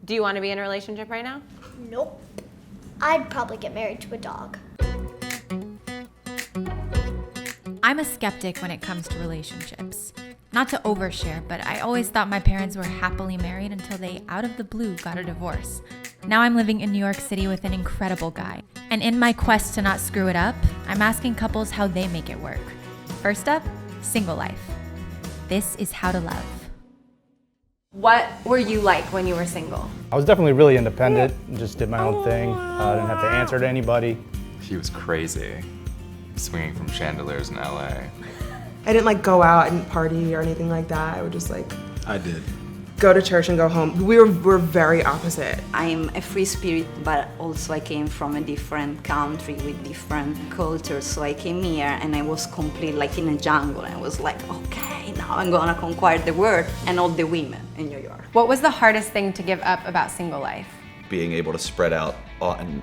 Do you want to be in a relationship right now? Nope. I'd probably get married to a dog. I'm a skeptic when it comes to relationships. Not to overshare, but I always thought my parents were happily married until they, out of the blue, got a divorce. Now I'm living in New York City with an incredible guy. And in my quest to not screw it up, I'm asking couples how they make it work. First up, single life. This is how to love. What were you like when you were single? I was definitely really independent, just did my own thing. I didn't have to answer to anybody. He was crazy, swinging from chandeliers in LA. I didn't like go out and party or anything like that. I would just like I did. go to church and go home. We're very opposite. I'm a free spirit, but also I came from a different country with different cultures. So I came here and I was completely like in a jungle. I was like, okay, now I'm gonna conquer the world and all the women in New York. What was the hardest thing to give up about single life? Being able to spread out on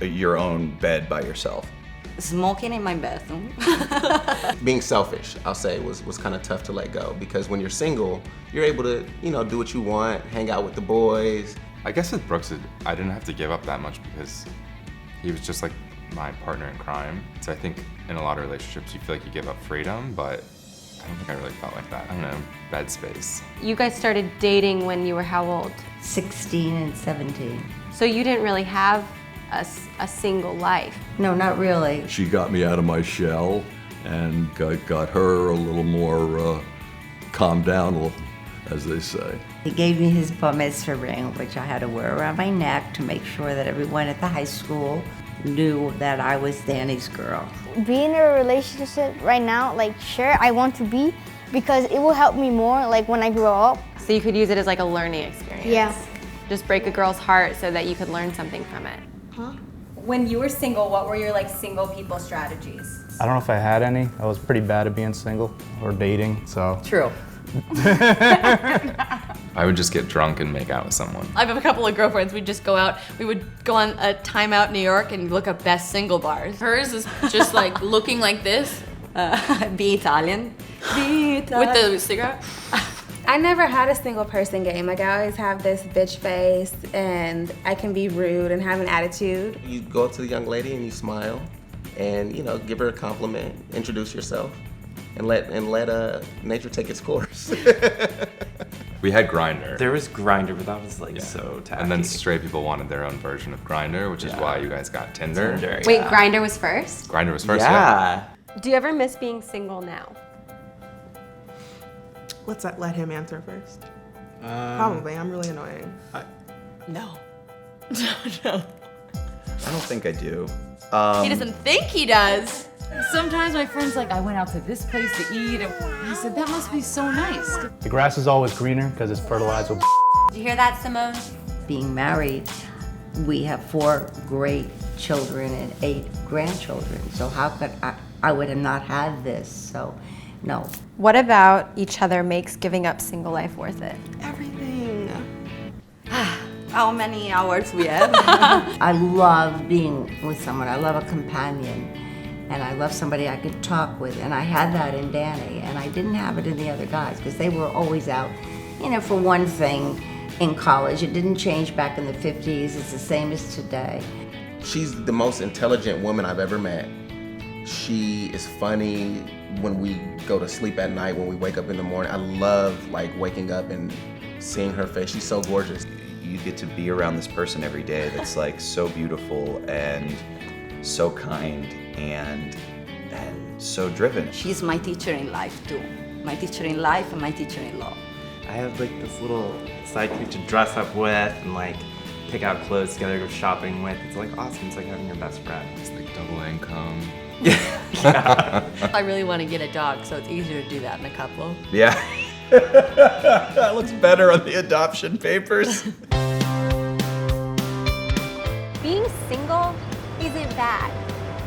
your own bed by yourself. Smoking in my bathroom. Being selfish, I'll say, was kind of tough to let go, because when you're single, you're able to, do what you want, hang out with the boys. I guess with Brooks, I didn't have to give up that much because he was just like my partner in crime. So I think in a lot of relationships, you feel like you give up freedom, but I don't think I really felt like that. I don't know, bed space. You guys started dating when you were how old? 16 and 17. So you didn't really have a single life. No, not really. She got me out of my shell and got her a little more calmed down, as they say. He gave me his bar mitzvah ring, which I had to wear around my neck to make sure that everyone at the high school knew that I was Danny's girl. Being in a relationship right now, sure, I want to be, because it will help me more, when I grow up. So you could use it as like a learning experience. Yeah. Just break a girl's heart so that you could learn something from it. Huh? When you were single, what were your single people strategies? I don't know if I had any. I was pretty bad at being single or dating, so. True. I would just get drunk and make out with someone. I have a couple of girlfriends. We'd just go out. We would go on a time out in New York and look up best single bars. Hers is just looking like this. Be Italian. Be Italian. With the cigarette. I never had a single person game. I always have this bitch face and I can be rude and have an attitude. You go up to the young lady and you smile and, give her a compliment, introduce yourself, and let nature take its course. We had Grindr. There was Grindr, but that was so tacky. And then straight people wanted their own version of Grindr, which is why you guys got Tinder. Wait, Grindr was first? Grindr was first, yeah. Do you ever miss being single now? Let's let him answer first. Probably. I'm really annoying. No. I don't think I do. He doesn't think he does. Sometimes my friend's like, I went out to this place to eat, and I said, that must be so nice. The grass is always greener because it's fertilized with. Did you hear that, Simone? Being married, we have 4 great children and 8 grandchildren. So how could I would have not had this, so no. What about each other makes giving up single life worth it? Everything. How many hours we have? I love being with someone. I love a companion. And I love somebody I could talk with. And I had that in Danny. And I didn't have it in the other guys because they were always out, for one thing, in college. It didn't change back in the 50s. It's the same as today. She's the most intelligent woman I've ever met. She is funny when we go to sleep at night, when we wake up in the morning. I love waking up and seeing her face. She's so gorgeous. You get to be around this person every day that's so beautiful and so kind and so driven. She's my teacher in life too. My teacher in life and my teacher in law. I have this little sidekick to dress up with and pick out clothes together, go shopping with. It's awesome. It's like having your best friend. It's double income. Yeah. I really want to get a dog, so it's easier to do that in a couple. Yeah. That looks better on the adoption papers. Being single isn't bad.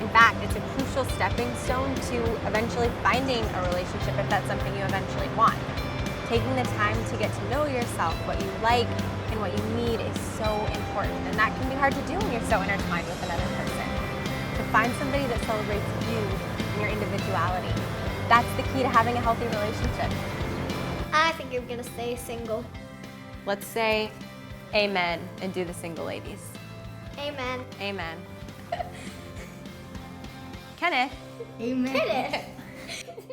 In fact, it's a crucial stepping stone to eventually finding a relationship if that's something you eventually want. Taking the time to get to know yourself, what you like and what you need is so important, and that can be hard to do when you're so intertwined with another person. To find somebody that celebrates you and your individuality, that's the key to having a healthy relationship. I think I'm gonna stay single. Let's say Amen. And do the single ladies. Amen. Amen. Kenneth. Amen.